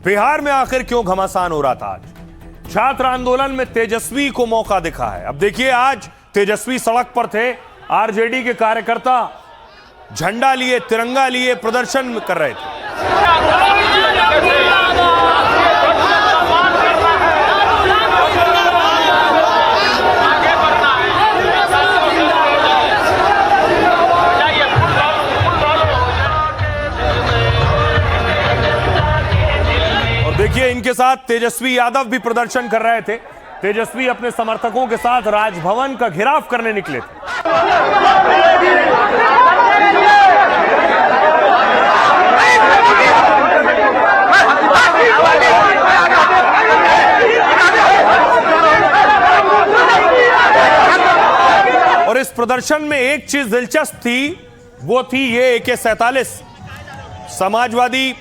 बिहार में आखिर क्यों घमासान हो रहा था आज? छात्र आंदोलन में तेजस्वी को मौका दिखा है। अब देखिए, आज तेजस्वी सड़क पर थे, आरजेडी के कार्यकर्ता झंडा लिए, तिरंगा लिए प्रदर्शन कर रहे थे। देखिए, इनके साथ तेजस्वी यादव भी प्रदर्शन कर रहे थे। तेजस्वी अपने समर्थकों के साथ राजभवन का घेराव करने निकले थे। और इस प्रदर्शन में एक चीज दिलचस्प थी, वो थी ये AK-47। समाजवादी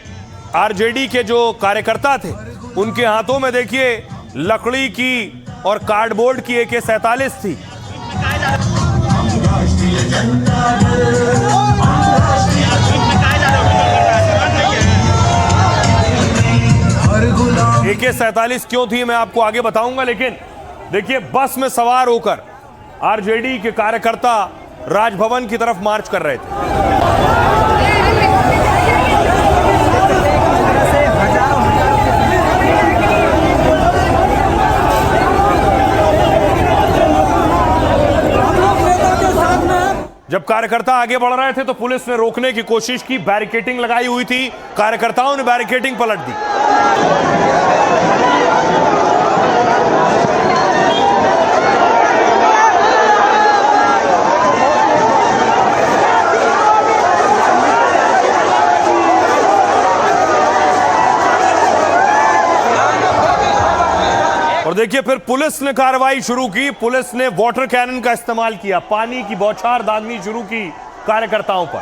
आरजेडी के जो कार्यकर्ता थे, उनके हाथों में देखिए लकड़ी की और कार्डबोर्ड की AK-47 थी। AK-47 क्यों थी मैं आपको आगे बताऊंगा, लेकिन देखिए, बस में सवार होकर आरजेडी के कार्यकर्ता राजभवन की तरफ मार्च कर रहे थे। जब कार्यकर्ता आगे बढ़ रहे थे तो पुलिस ने रोकने की कोशिश की, बैरिकेडिंग लगाई हुई थी, कार्यकर्ताओं ने बैरिकेडिंग पलट दी। और देखिए, फिर पुलिस ने कार्रवाई शुरू की। पुलिस ने वाटर कैनन का इस्तेमाल किया, पानी की बौछार दागनी शुरू की कार्यकर्ताओं पर।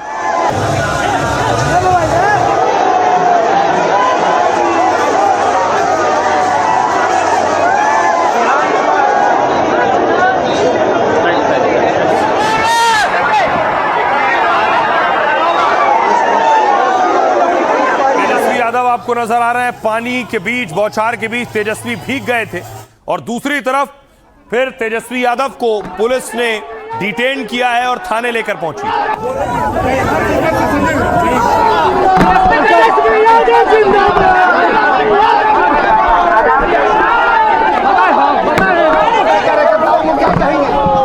तेजस्वी यादव आपको नजर आ रहे हैं, पानी के बीच, बौछार के बीच तेजस्वी भीग गए थे। और दूसरी तरफ फिर तेजस्वी यादव को पुलिस ने डिटेन किया है और थाने लेकर पहुंची।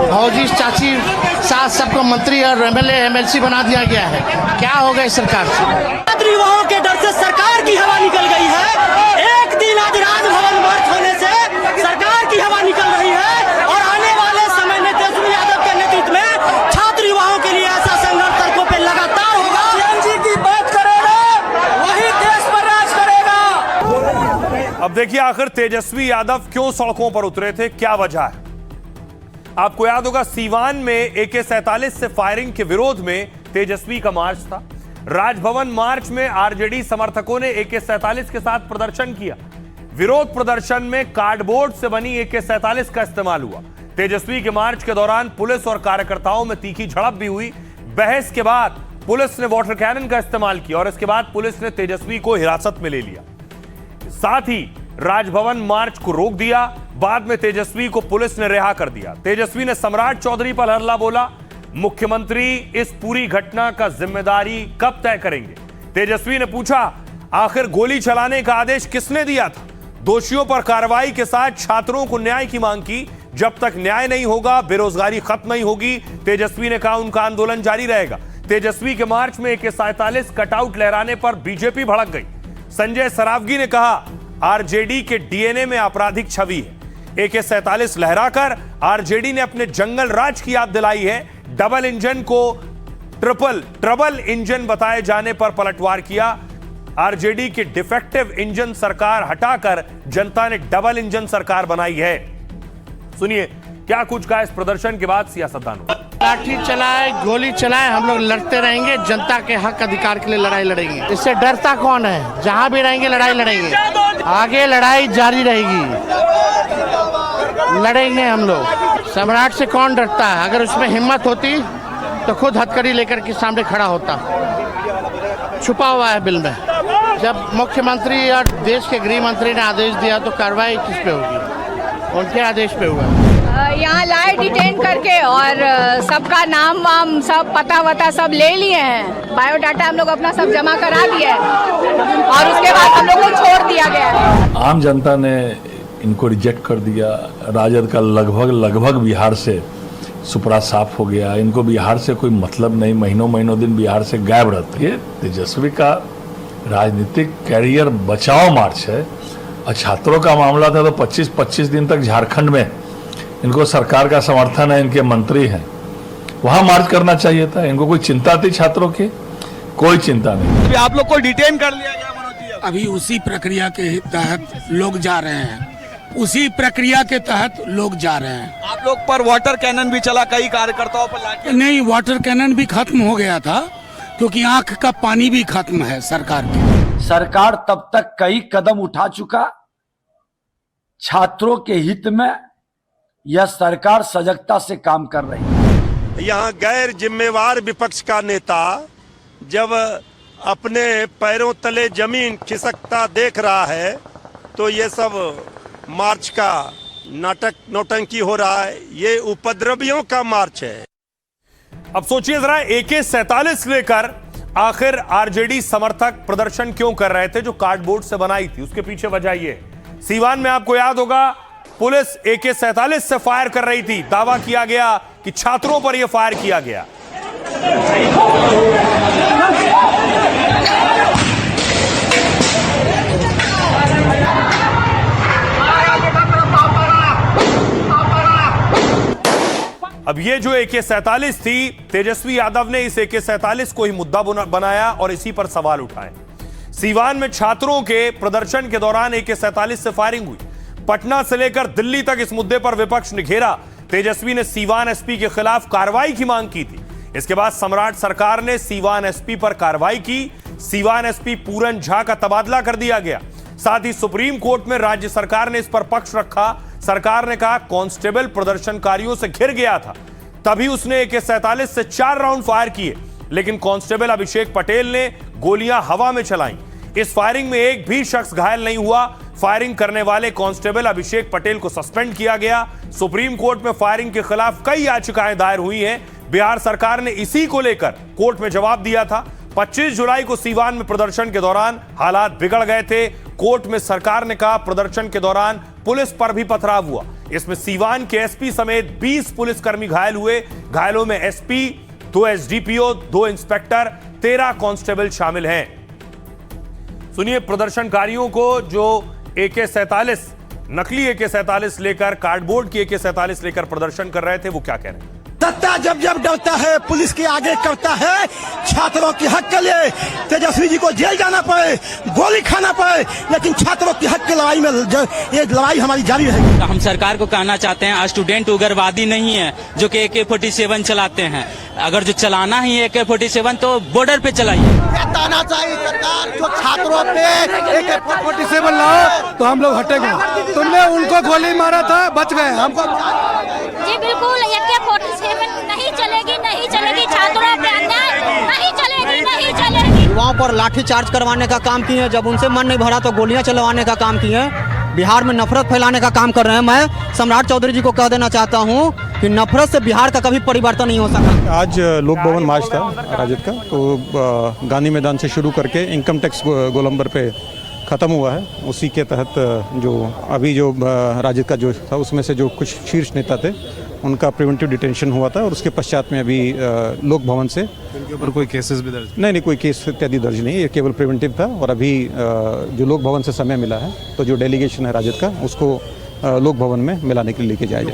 भौजी, चाची, सास, सबको मंत्री और MLA MLC बना दिया गया है। क्या हो गया सरकार से? युवाओं के डर से सरकार की हवा निकल गई है। एक दिन आज राजभवन मार्च होने से सरकार की हवा निकल रही है और आने वाले समय में तेजस्वी यादव के नेतृत्व में छात्र युवाओं के लिए ऐसा संघर्ष सड़कों पे लगातार होगा। CMG की बात करेगा, वही देश पर राज करेगा। अब देखिए, आखिर तेजस्वी यादव क्यों सड़कों पर उतरे थे, क्या वजह है? आपको याद होगा, सीवान में AK-47 से फायरिंग के विरोध में तेजस्वी का मार्च था। राजभवन मार्च में आरजेडी समर्थकों ने AK-47 के साथ प्रदर्शन किया। विरोध प्रदर्शन में कार्डबोर्ड से बनी AK-47 का इस्तेमाल हुआ। तेजस्वी के मार्च के दौरान पुलिस और कार्यकर्ताओं में तीखी झड़प भी हुई। बहस के बाद पुलिस ने वाटर कैनन का इस्तेमाल किया और इसके बाद पुलिस ने तेजस्वी को हिरासत में ले लिया। साथ ही राजभवन मार्च को रोक दिया। बाद में तेजस्वी को पुलिस ने रिहा कर दिया। तेजस्वी ने सम्राट चौधरी पर हमला बोला। मुख्यमंत्री इस पूरी घटना का जिम्मेदारी कब तय करेंगे? तेजस्वी ने पूछा, आखिर गोली चलाने का आदेश किसने दिया था? दोषियों पर कार्रवाई के साथ छात्रों को न्याय की मांग की। जब तक न्याय नहीं होगा, बेरोजगारी खत्म नहीं होगी। तेजस्वी ने कहा, उनका आंदोलन जारी रहेगा। तेजस्वी के मार्च में AK-47 कटआउट लहराने पर बीजेपी भड़क गई। संजय सरावगी ने कहा, आरजेडी के DNA में आपराधिक छवि है। AK-47 लहराकर आरजेडी ने अपने जंगल राज की याद दिलाई है। डबल इंजन को ट्रबल इंजन बताए जाने पर पलटवार किया। आरजेडी की डिफेक्टिव इंजन सरकार हटाकर जनता ने डबल इंजन सरकार बनाई है। सुनिए क्या कुछ कहा इस प्रदर्शन के बाद सियासतदानों। लाठी चलाए, गोली चलाए, हम लोग लड़ते रहेंगे। जनता के हक अधिकार के लिए लड़ाई लड़ेंगे। इससे डरता कौन है? जहां भी रहेंगे लड़ाई लड़ेंगे, आगे लड़ाई जारी रहेगी, लड़ेंगे हम लोग। सम्राट से कौन डरता है? अगर उसमें हिम्मत होती तो खुद हथकड़ी लेकर के सामने खड़ा होता। छुपा हुआ है बिल में, जब मुख्यमंत्री और देश के गृह मंत्री ने आदेश दिया तो कार्रवाई किस पे होगी? उनके आदेश पे हुआ। यहाँ लाए डिटेन करके और सबका नाम वाम सब पता वता सब ले लिए हैं। बायोडाटा हम लोग अपना सब जमा करा दिया है और उसके बाद हम लोग को छोड़ दिया गया है। आम जनता ने इनको रिजेक्ट कर दिया। राजद का लगभग बिहार से सुपड़ा साफ हो गया। इनको बिहार से कोई मतलब नहीं, महीनों दिन बिहार से गायब रहते। ये तेजस्वी का राजनीतिक कैरियर बचाओ मार्च है। और छात्रों का मामला था तो 25 दिन तक झारखंड में इनको सरकार का समर्थन है, इनके मंत्री हैं, वहां मार्च करना चाहिए था। इनको कोई चिंता थी छात्रों की? कोई चिंता नहीं। अभी आप लोग को डिटेन कर लिया गया मनोज जी? अभी उसी प्रक्रिया के तहत लोग जा रहे हैं, उसी प्रक्रिया के तहत लोग जा रहे हैं। आप लोग पर वाटर कैनन भी चला, कई कार्यकर्ताओं पर लाठी। नहीं, वाटर कैनन भी खत्म हो गया था क्योंकि आंख का पानी भी खत्म है सरकार की। सरकार तब तक कई कदम उठा चुका छात्रों के हित में। यह सरकार सजगता से काम कर रही है। यहाँ गैर जिम्मेवार विपक्ष का नेता जब अपने पैरों तले जमीन खिसकता देख रहा है तो ये सब मार्च का नाटक नौटंकी हो रहा है। ये उपद्रवियों का मार्च है। अब सोचिए जरा, AK-47 लेकर आखिर आरजेडी समर्थक प्रदर्शन क्यों कर रहे थे जो कार्डबोर्ड से बनाई थी? उसके पीछे वजह ये, सीवान में आपको याद होगा पुलिस AK-47 से फायर कर रही थी। दावा किया गया कि छात्रों पर यह फायर किया गया। अब ये जो AK-47 थी, तेजस्वी यादव ने इस AK-47 को ही मुद्दा बनाया और इसी पर सवाल उठाए। सीवान में छात्रों के प्रदर्शन के दौरान AK-47 से फायरिंग हुई। पटना से लेकर दिल्ली तक इस मुद्दे पर विपक्ष ने घेरा। तेजस्वी ने सीवान एसपी के खिलाफ कार्रवाई की मांग की थी। इसके बाद सम्राट सरकार ने सीवान एसपी पर कार्रवाई की। सीवान एसपी पूरन झा का तबादला कर दिया गया। साथ ही सुप्रीम कोर्ट में राज्य सरकार ने इस पर पक्ष रखा। सरकार ने कहा कांस्टेबल प्रदर्शनकारियों से घिर गया था, तभी उसने AK-47 से 4 राउंड फायर किए, लेकिन कांस्टेबल अभिषेक पटेल ने गोलियां हवा में चलाई। इस फायरिंग में एक भी शख्स घायल नहीं हुआ। फायरिंग करने वाले कांस्टेबल अभिषेक पटेल को सस्पेंड किया गया। सुप्रीम कोर्ट में फायरिंग के खिलाफ कई याचिकाएं दायर हुई हैं। बिहार सरकार ने इसी को लेकर कोर्ट में जवाब दिया था। 25 जुलाई को सीवान में प्रदर्शन के दौरान हालात बिगड़ गए थे। कोर्ट में सरकार ने कहा प्रदर्शन के दौरान पुलिस पर भी पथराव हुआ। इसमें सीवान के एसपी समेत 20 पुलिसकर्मी घायल हुए। घायलों में एसपी, 2 SDPO, 2 इंस्पेक्टर, 13 कांस्टेबल शामिल हैं। सुनिए प्रदर्शनकारियों को जो AK-47 नकली AK-47 लेकर, कार्डबोर्ड की AK-47 लेकर प्रदर्शन कर रहे थे, वो क्या कह रहे हैं। सत्ता जब जब डरता है पुलिस के आगे करता है। छात्रों के हक के लिए तेजस्वी जी को जेल जाना पड़े, गोली खाना पड़े, लेकिन छात्रों के हक की लड़ाई में ये लड़ाई हमारी जारी रहेगी। हम सरकार को कहना चाहते हैं, स्टूडेंट उग्रवादी नहीं है जो कि AK-47 चलाते हैं। अगर जो चलाना ही है AK-47 तो बॉर्डर पे चलाइए। ताना चाहिए सरकार जो छात्रों पे AK-47 लाओ तो हम लोग हटेंगे। तुमने उनको गोली मारा था, बच गए। हमको जी बिल्कुल AK-47 नहीं चलेगी, नहीं चलेगी। छात्रों पे अन्याय नहीं चलेगी, नहीं चलेगी। युवाओं पर लाठी चार्ज करवाने का काम किए, जब उनसे मन नहीं भरा तो गोलियां चलवाने का काम किए। बिहार में नफरत फैलाने का काम कर रहे हैं। मैं सम्राट चौधरी जी को कह देना चाहता हूं कि नफरत से बिहार का कभी परिवर्तन नहीं हो सकता। आज लोक भवन मार्च था राजद का, तो गांधी मैदान से शुरू करके इनकम टैक्स गोलंबर पे ख़त्म हुआ है। उसी के तहत जो अभी जो राजद का जो था उसमें से जो कुछ शीर्ष नेता थे उनका प्रिवेंटिव डिटेंशन हुआ था और उसके पश्चात में अभी लोक भवन से इनके ऊपर कोई केसेस भी दर्ज नहीं कोई केस इत्यादि दर्ज नहीं, ये केवल प्रिवेंटिव था। और अभी जो लोक भवन से समय मिला है तो जो डेलीगेशन है राजद का उसको लोक भवन में मिलाने के लिए लेके जाया जाए।